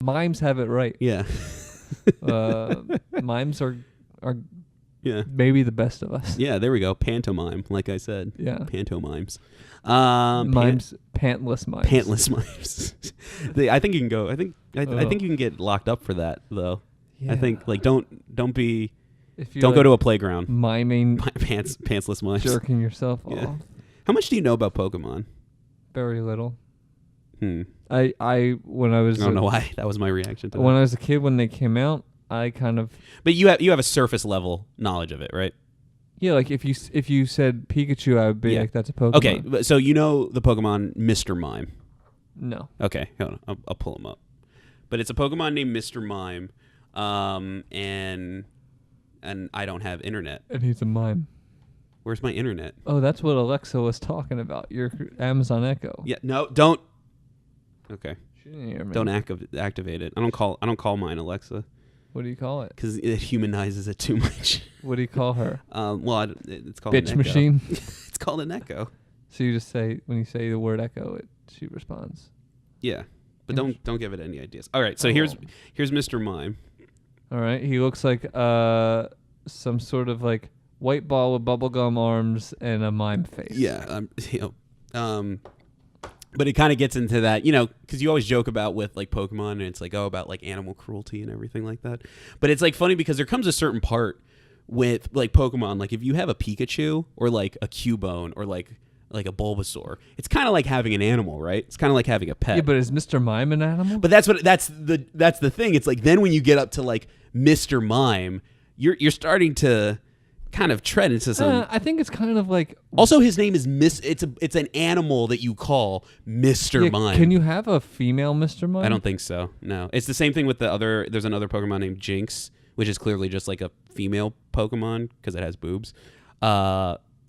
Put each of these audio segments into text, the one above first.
Mimes have it right. Yeah. Mimes are Yeah. maybe the best of us. Yeah, there we go. Pantomime, like I said. Yeah. Pantomimes. Mimes, pantless mimes. Pantless mimes. I think you can go. I think you can get locked up for that though. Yeah. I think like don't be If you're don't go to a playground. miming, Pantsless mimes. jerking yourself Yeah. off. How much do you know about Pokemon? Very little. I When I was don't know why that was my reaction to when that. I was a kid, when they came out, I kind of But you have a surface level knowledge of it, right? like if you said Pikachu, I would be Yeah. like, that's a Pokemon. Okay, so you know the Pokemon Mr. Mime. No. Okay, hold on. I'll pull him up. But it's a Pokemon named Mr. Mime, and I don't have internet. And he's a mime. Where's my internet? Oh, that's what Alexa was talking about. Your Amazon Echo. Yeah, no, don't. Okay, She didn't hear me. don't activate it. I don't call mine Alexa What do you call it? because it humanizes it too much. What do you call her? It's called Bitch an Echo. machine. It's called an Echo. So you just say, when you say the word Echo, she responds. Yeah, but Int- don't give it any ideas. All right, so here's Mr. Mime. All right. He looks like some sort of like white ball with bubblegum arms and a mime face. Yeah, but it kind of gets into that, because you always joke about with like Pokemon, and it's like, about like animal cruelty and everything like that. But it's like funny because there comes a certain part with like Pokemon, like if you have a Pikachu or like a Cubone or like a Bulbasaur, it's kind of like having an animal, right? It's kind of like having a pet. Yeah, but is Mr. Mime an animal? But that's the thing. It's like then when you get up to like Mr. Mime, you're starting to kind of tread into some. I think it's kind of like. Also, his name is It's an animal that you call Mr. Mime. Can you have a female Mr. Mime? I don't think so. No, it's the same thing with there's another Pokemon named Jinx, which is clearly just like a female Pokemon because it has boobs,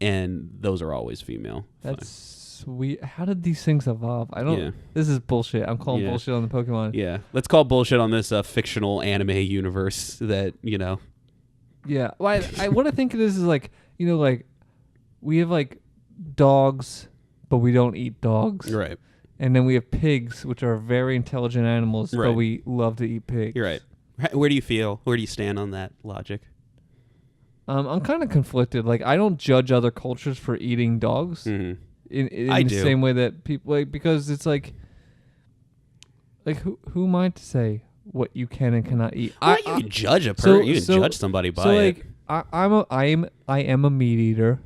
and those are always female. That's sweet. How did these things evolve? I don't. Yeah. This is bullshit. I'm calling bullshit on the Pokemon. Yeah, let's call bullshit on this fictional anime universe that Yeah. Well, what I think it is like, like we have like dogs, but we don't eat dogs. Right. And then we have pigs, which are very intelligent animals, but Right. we love to eat pigs. You're right. Where do you feel? Where do you stand on that logic? I'm kind of conflicted. Like, I don't judge other cultures for eating dogs Mm-hmm. in I the do. same way that people, like, because it's like who am I to say what you can and cannot eat? Well, you can judge you can judge somebody by so it. like I am a meat eater.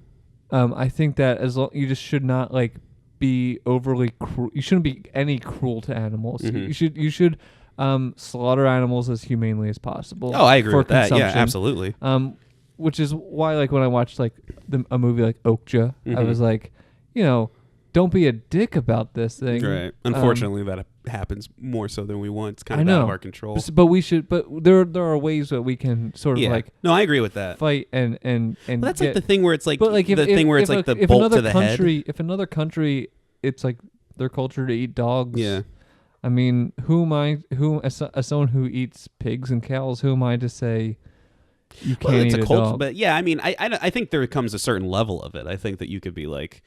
I think that as long you just should not like be overly cruel. You shouldn't be any cruel to animals. Mhm. You should slaughter animals as humanely as possible. Oh, I agree for with that. Yeah, consumption. absolutely. Which is why, like, when I watched like a movie like Okja, I Mhm. was like, don't be a dick about this thing. Right. Unfortunately, that happens more so than we want. It's kind I of out of know. our control. But we should. But there are ways that we can sort of Yeah. like No, I agree with that. fight and Well, that's get, like the thing where it's like but like the thing where it's like the if bolt another to the country, head. if another country, it's like their culture to eat dogs. Yeah. I mean, who am I? As someone who eats pigs and cows, who am I to say you can't Well, it's eat a a culture, dog? but yeah, I mean, I think there comes a certain level of it. I think that you could be like,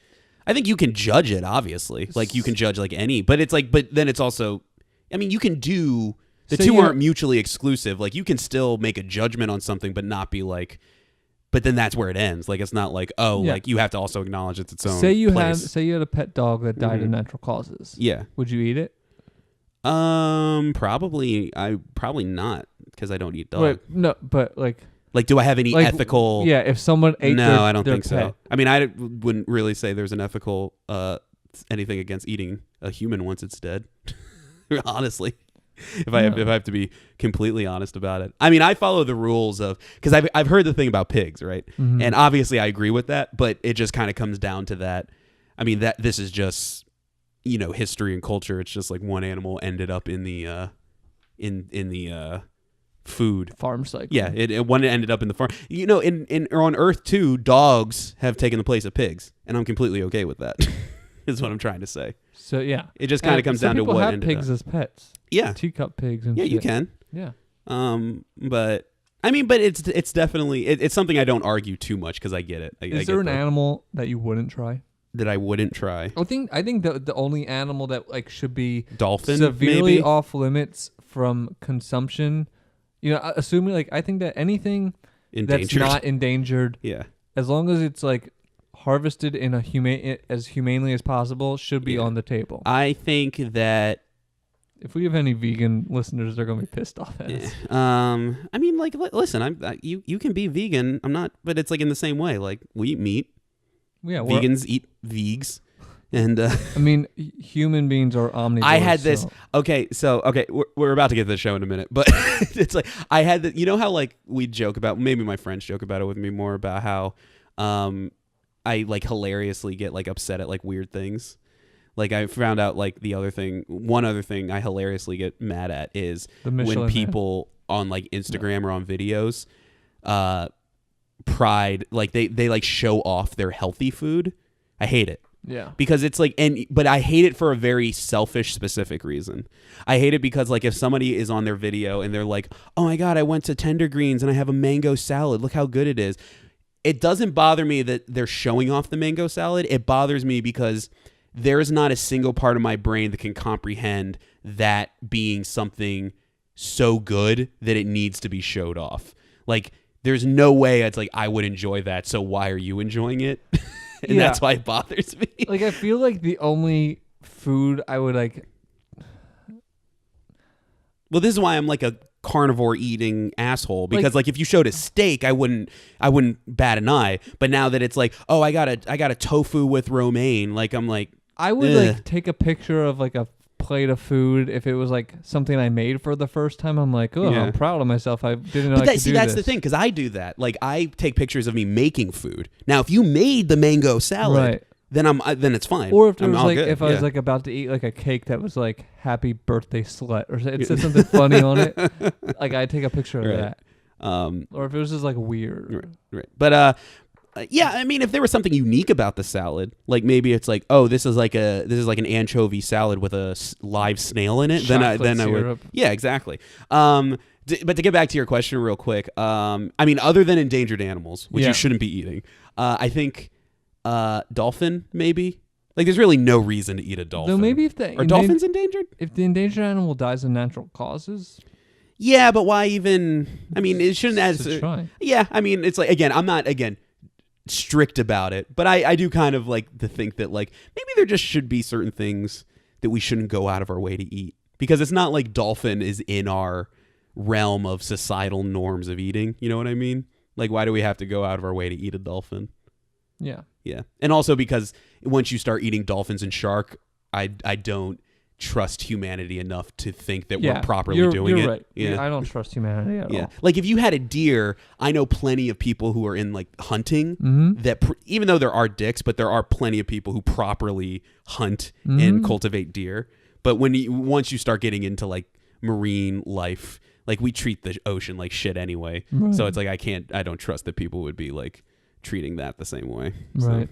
I think you can judge it, obviously, like you can judge like any, but it's like, but then it's also, I mean, you can do the So two you- aren't mutually exclusive. Like you can still make a judgment on something, but not be like, but then that's where it ends. Like it's not like, oh, Yeah. like you have to also acknowledge it's its own. Say you place. had a pet dog that died of Mhm. natural causes. Yeah. Would you eat it? Probably not because I don't eat dog. Wait, no, but like Like, do I have any like, ethical? Yeah, if someone ate No, their, I don't their think pet, so. I mean, I wouldn't really say there's an ethical anything against eating a human once it's dead. Honestly, if I have to be completely honest about it, I mean, I follow the rules of because I've heard the thing about pigs, right? Mhm. And obviously, I agree with that, but it just kind of comes down to that. I mean, that this is just history and culture. It's just like one animal ended up in the food. farm cycle. Yeah, one ended up in the farm. In on Earth too, dogs have taken the place of pigs, and I'm completely okay with that. Is what I'm trying to say. So yeah, It just kind of comes down to people what have ended pigs up. as pets. Yeah, Teacup pigs and yeah, you shit. can. Yeah. But I mean, but it's definitely it's something I don't argue too much because I get it. I Is get there an animal that you wouldn't try? that I wouldn't try? I think the only animal that like should be Dolphin, severely maybe. off limits from consumption. Assuming like I think that anything Endangered. that's not endangered, Yeah. as long as it's like harvested in a as humanely as possible, should be Yeah. on the table. I think that. If we have any vegan listeners, they're gonna be pissed off at us. I mean, like, listen, you can be vegan. I'm not, but it's like in the same way. Like, we eat meat. Yeah, Vegans eat vegs, and I mean, human beings are omnivores. I had this. so- Okay, we're about to get to the show in a minute, but it's like I had the. You know how like we joke about, maybe my friends joke about it with me more about how, I like hilariously get like upset at like weird things. Like I found out like one other thing I hilariously get mad at is The Michelin when Man. people on like Instagram or on videos, pride like they like show off their healthy food. I hate it. Yeah. Because it's like, but I hate it for a very selfish, specific reason. I hate it because like if somebody is on their video and they're like, "Oh my God, I went to Tender Greens and I have a mango salad. Look how good it is." It doesn't bother me that they're showing off the mango salad. It bothers me because there is not a single part of my brain that can comprehend that being something so good that it needs to be showed off. Like, there's no way it's like I would enjoy that. So why are you enjoying it? And Yeah. that's why it bothers me. Like I feel like the only food I would like. Well, this is why I'm like a carnivore eating asshole, because like if you showed a steak, I wouldn't bat an eye. But now that it's like, oh, I got a tofu with romaine, like I'm like, I would ugh. like take a picture of like a plate of food if it was like something I made for the first time. I'm like, oh, Yeah. I'm proud of myself. I didn't know But I could do that's this. the thing, because I do that. Like I take pictures of me making food. Now, if you made the mango salad, Right. then it's fine. Or if there I'm was all like good. if I was Yeah. like about to eat like a cake that was like happy birthday slut or it said something funny on it, like I'd take a picture of Right. that. Or if it was just like weird. Right. But yeah, I mean, if there was something unique about the salad, like maybe it's like, oh, this is like an anchovy salad with a live snail in it, then I would. syrup. Yeah, exactly. But to get back to your question real quick, I mean, other than endangered animals, which Yeah. you shouldn't be eating, I think dolphin maybe. Like, there's really no reason to eat a dolphin. Though maybe if the Are dolphins endangered? if the endangered animal dies of natural causes, Yeah, but why even? I mean, it shouldn't. it's a try. Yeah, I mean, it's like, again, I'm not strict about it, but I do kind of like to think that like maybe there just should be certain things that we shouldn't go out of our way to eat, because it's not like dolphin is in our realm of societal norms of eating. You know what I mean? Like, why do we have to go out of our way to eat a dolphin? Yeah. Yeah, and also because once you start eating dolphins and shark, I don't trust humanity enough to think that we're properly doing you're it. Right. Yeah. I don't trust humanity at all. Like if you had a deer, I know plenty of people who are in like hunting Mm-hmm. that even though there are dicks, but there are plenty of people who properly hunt Mm-hmm. and cultivate deer. But once you start getting into like marine life, like we treat the ocean like shit anyway. Right. So it's like I don't trust that people would be like treating that the same way. So. Right.